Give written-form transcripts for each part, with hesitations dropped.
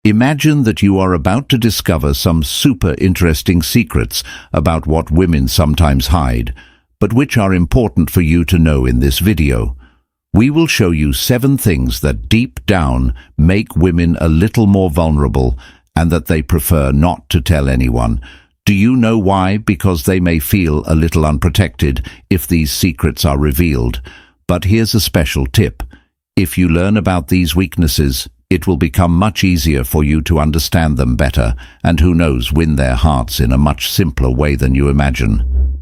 Imagine that you are about to discover some super interesting secrets about what women sometimes hide, but which are important for you to know in this video. We will show you 7 things that deep down make women a little more vulnerable and that they prefer not to tell anyone. Do you know why? Because they may feel a little unprotected if these secrets are revealed. But here's a special tip. If you learn about these weaknesses, it will become much easier for you to understand them better and, who knows, win their hearts in a much simpler way than you imagine.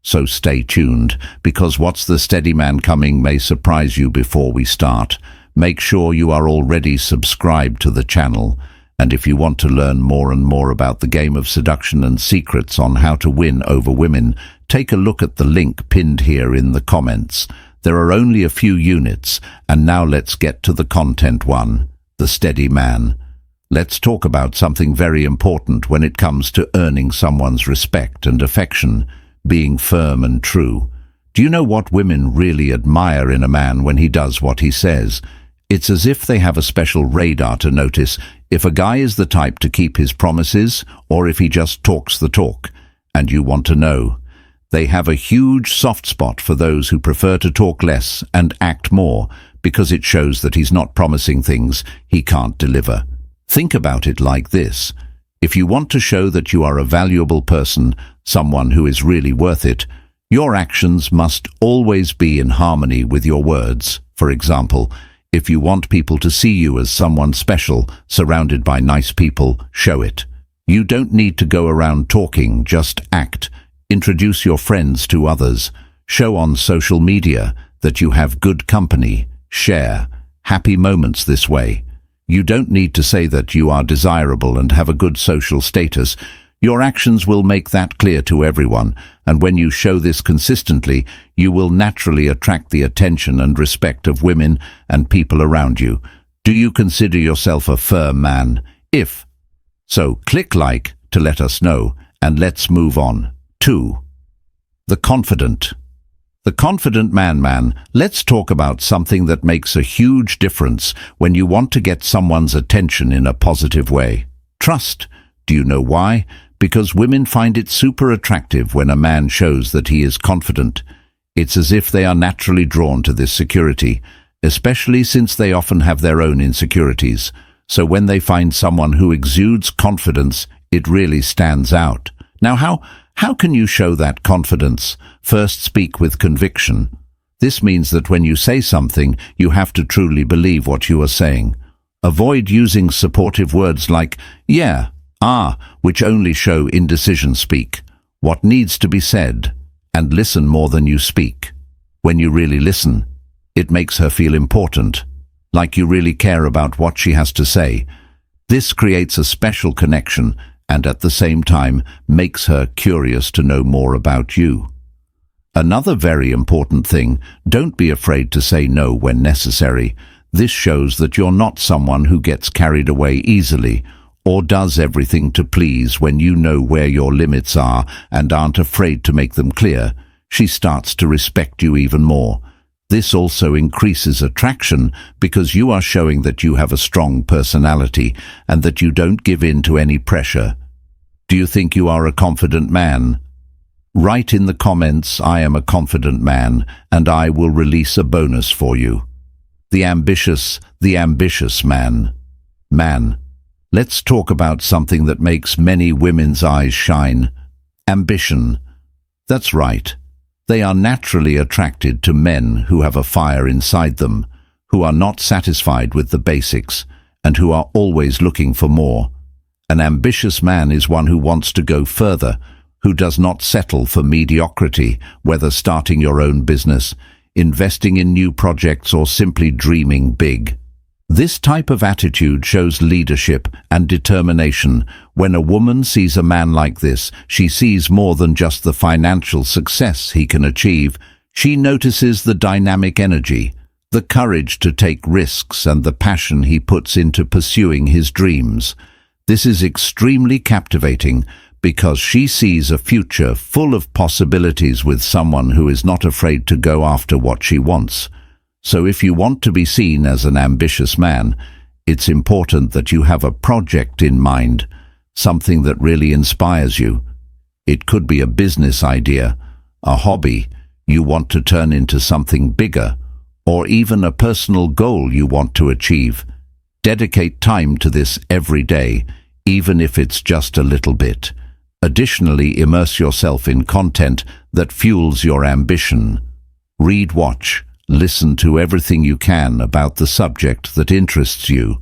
So stay tuned, because what's the steady man coming may surprise you before we start. Make sure you are already subscribed to the channel. And if you want to learn more and more about the game of seduction and secrets on how to win over women, take a look at the link pinned here in the comments. There are only a few units, and now let's get to the content one, the steady man. Let's talk about something very important when it comes to earning someone's respect and affection, being firm and true. Do you know what women really admire in a man when he does what he says? It's as if they have a special radar to notice if a guy is the type to keep his promises or if he just talks the talk, and you want to know. They have a huge soft spot for those who prefer to talk less and act more, because it shows that he's not promising things he can't deliver. Think about it like this. If you want to show that you are a valuable person, someone who is really worth it, your actions must always be in harmony with your words. For example, if you want people to see you as someone special, surrounded by nice people, show it. You don't need to go around talking, just act. Introduce your friends to others. Show on social media that you have good company. Share happy moments this way. You don't need to say that you are desirable and have a good social status. Your actions will make that clear to everyone, and when you show this consistently, you will naturally attract the attention and respect of women and people around you. Do you consider yourself a firm man? If so, click like to let us know, and let's move on. 2. The confident. The confident man. Let's talk about something that makes a huge difference when you want to get someone's attention in a positive way. Trust. Do you know why? Because women find it super attractive when a man shows that he is confident. It's as if they are naturally drawn to this security, especially since they often have their own insecurities. So when they find someone who exudes confidence, it really stands out. Now, how can you show that confidence? First, speak with conviction. This means that when you say something, you have to truly believe what you are saying. Avoid using supportive words like yeah, which only show indecision. Speak what needs to be said, and listen more than you speak. When you really listen, it makes her feel important, like you really care about what she has to say. This creates a special connection and at the same time makes her curious to know more about you. Another very important thing, don't be afraid to say no when necessary. This shows that you're not someone who gets carried away easily or does everything to please. When you know where your limits are and aren't afraid to make them clear, she starts to respect you even more. This also increases attraction because you are showing that you have a strong personality and that you don't give in to any pressure. Do you think you are a confident man? Write in the comments, I am a confident man, and I will release a bonus for you. The ambitious man. Let's talk about something that makes many women's eyes shine. Ambition. That's right. They are naturally attracted to men who have a fire inside them, who are not satisfied with the basics, and who are always looking for more. An ambitious man is one who wants to go further, who does not settle for mediocrity, whether starting your own business, investing in new projects, or simply dreaming big. This type of attitude shows leadership and determination. When a woman sees a man like this, she sees more than just the financial success he can achieve. She notices the dynamic energy, the courage to take risks, and the passion he puts into pursuing his dreams. This is extremely captivating because she sees a future full of possibilities with someone who is not afraid to go after what she wants. So if you want to be seen as an ambitious man, It's important that you have a project in mind, something that really inspires you. It could be a business idea, a hobby you want to turn into something bigger, or even a personal goal you want to achieve. Dedicate time to this every day, even if it's just a little bit. Additionally, immerse yourself in content that fuels your ambition. Read, watch, listen to everything you can about the subject that interests you.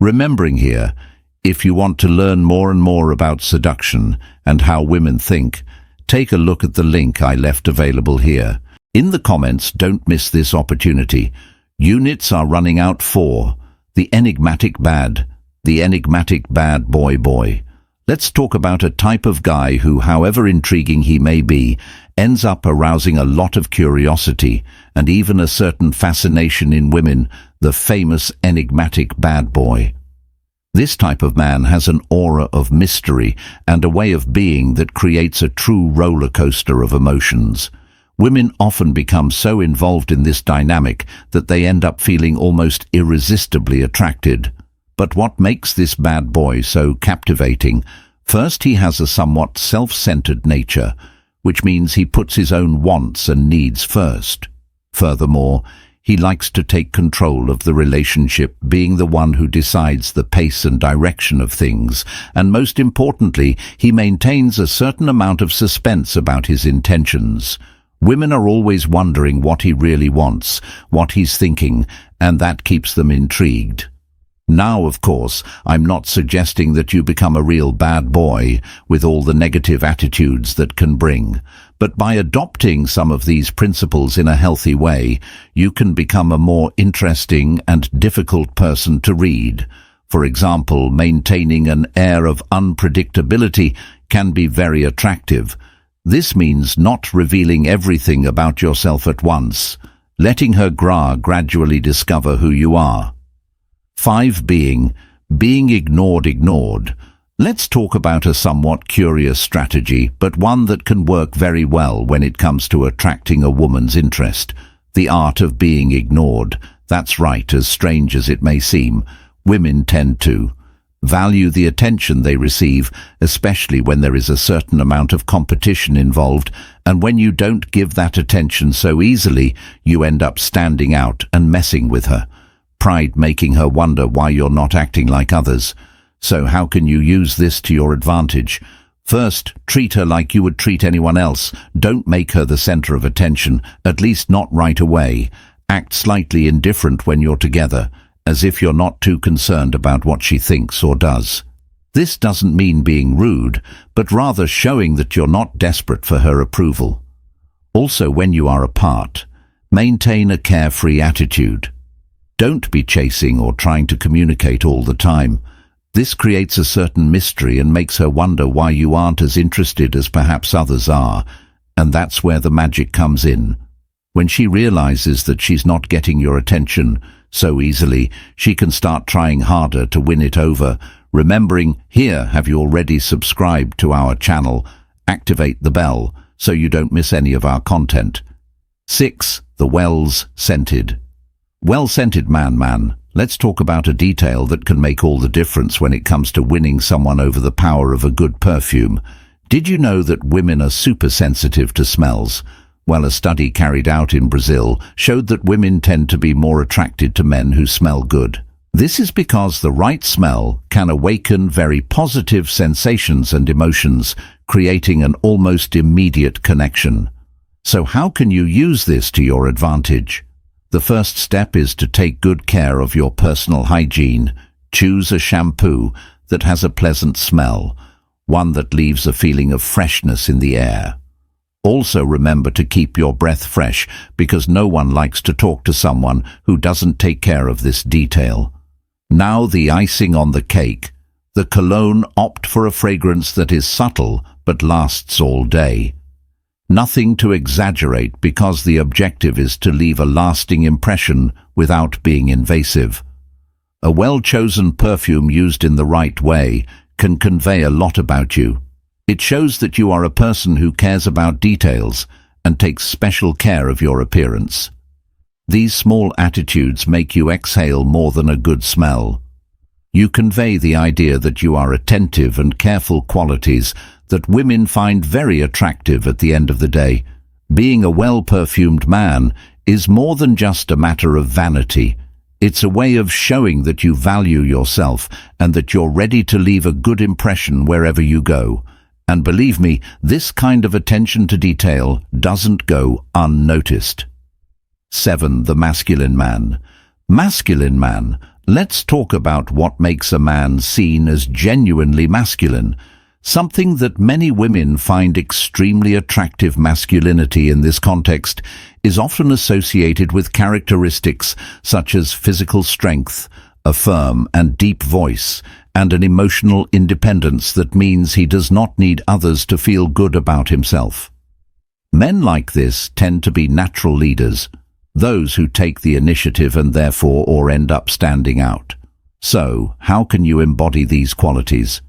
Remembering here, if you want to learn more and more about seduction and how women think, take a look at the link I left available here. In the comments, don't miss this opportunity. Units are running out for the Enigmatic Bad Boy. Let's talk about a type of guy who, however intriguing he may be, ends up arousing a lot of curiosity and even a certain fascination in women, the famous enigmatic bad boy. This type of man has an aura of mystery and a way of being that creates a true roller coaster of emotions. Women often become so involved in this dynamic that they end up feeling almost irresistibly attracted. But what makes this bad boy so captivating? First, he has a somewhat self-centered nature, which means he puts his own wants and needs first. Furthermore, he likes to take control of the relationship, being the one who decides the pace and direction of things, and most importantly, he maintains a certain amount of suspense about his intentions. Women are always wondering what he really wants, what he's thinking, and that keeps them intrigued. Now, of course, I'm not suggesting that you become a real bad boy with all the negative attitudes that can bring, but by adopting some of these principles in a healthy way, you can become a more interesting and difficult person to read. For example, maintaining an air of unpredictability can be very attractive. This means not revealing everything about yourself at once, letting her gradually discover who you are. 5. Being ignored. Let's talk about a somewhat curious strategy, but one that can work very well when it comes to attracting a woman's interest. The art of being ignored. That's right, as strange as it may seem, women tend to value the attention they receive, especially when there is a certain amount of competition involved, and when you don't give that attention so easily, you end up standing out and messing with her. Pride making her wonder why you're not acting like others. So how can you use this to your advantage? First, treat her like you would treat anyone else. Don't make her the center of attention, at least not right away. Act slightly indifferent when you're together, as if you're not too concerned about what she thinks or does. This doesn't mean being rude, but rather showing that you're not desperate for her approval. Also, when you are apart, maintain a carefree attitude. Don't be chasing or trying to communicate all the time. This creates a certain mystery and makes her wonder why you aren't as interested as perhaps others are, and that's where the magic comes in. When she realizes that she's not getting your attention so easily, she can start trying harder to win it over. Remembering, here, have you already subscribed to our channel? Activate the bell so you don't miss any of our content. 6. The well-scented. Well-scented man. Let's talk about a detail that can make all the difference when it comes to winning someone over: the power of a good perfume. Did you know that women are super sensitive to smells? Well, a study carried out in Brazil showed that women tend to be more attracted to men who smell good. This is because the right smell can awaken very positive sensations and emotions, creating an almost immediate connection. So how can you use this to your advantage? The first step is to take good care of your personal hygiene. Choose a shampoo that has a pleasant smell, one that leaves a feeling of freshness in the air. Also remember to keep your breath fresh, because no one likes to talk to someone who doesn't take care of this detail. Now the icing on the cake. The cologne, opt for a fragrance that is subtle but lasts all day. Nothing to exaggerate, because the objective is to leave a lasting impression without being invasive. A well-chosen perfume used in the right way can convey a lot about you. It shows that you are a person who cares about details and takes special care of your appearance. These small attitudes make you exhale more than a good smell. You convey the idea that you are attentive and careful, qualities that women find very attractive at the end of the day. Being a well-perfumed man is more than just a matter of vanity. It's a way of showing that you value yourself and that you're ready to leave a good impression wherever you go. And believe me, this kind of attention to detail doesn't go unnoticed. 7. The masculine man. Masculine man. Let's talk about what makes a man seen as genuinely masculine. Something that many women find extremely attractive. Masculinity in this context is often associated with characteristics such as physical strength, a firm and deep voice, and an emotional independence that means he does not need others to feel good about himself. Men like this tend to be natural leaders, those who take the initiative and therefore or end up standing out. So, how can you embody these qualities?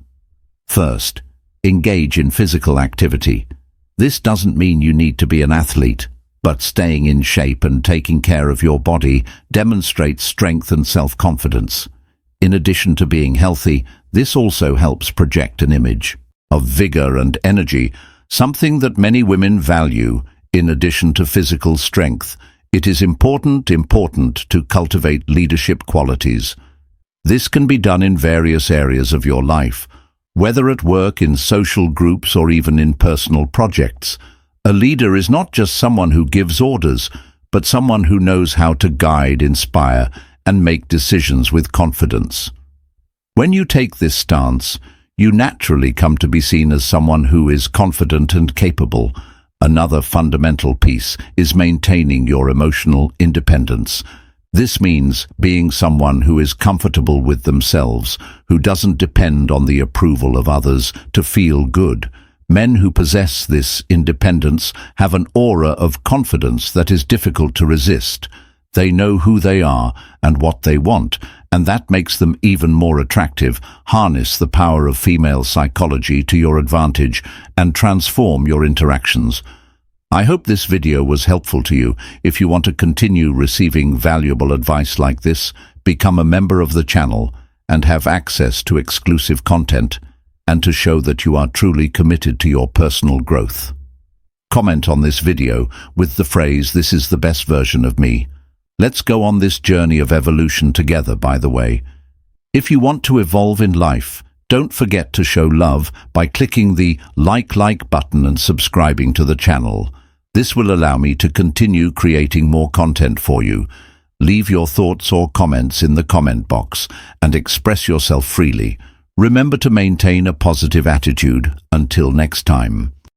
First, engage in physical activity. This doesn't mean you need to be an athlete, but staying in shape and taking care of your body demonstrates strength and self-confidence. In addition to being healthy, this also helps project an image of vigor and energy, something that many women value. In addition to physical strength, it is important to cultivate leadership qualities. This can be done in various areas of your life, whether at work, in social groups, or even in personal projects. A leader is not just someone who gives orders, but someone who knows how to guide, inspire, and make decisions with confidence. When you take this stance, you naturally come to be seen as someone who is confident and capable. Another fundamental piece is maintaining your emotional independence. This means being someone who is comfortable with themselves, who doesn't depend on the approval of others to feel good. Men who possess this independence have an aura of confidence that is difficult to resist. They know who they are and what they want, and that makes them even more attractive. Harness the power of female psychology to your advantage and transform your interactions. I hope this video was helpful to you. If you want to continue receiving valuable advice like this, become a member of the channel and have access to exclusive content, and to show that you are truly committed to your personal growth. Comment on this video with the phrase, "This is the best version of me." Let's go on this journey of evolution together, by the way. If you want to evolve in life, don't forget to show love by clicking the like button and subscribing to the channel. This will allow me to continue creating more content for you. Leave your thoughts or comments in the comment box and express yourself freely. Remember to maintain a positive attitude. Until next time.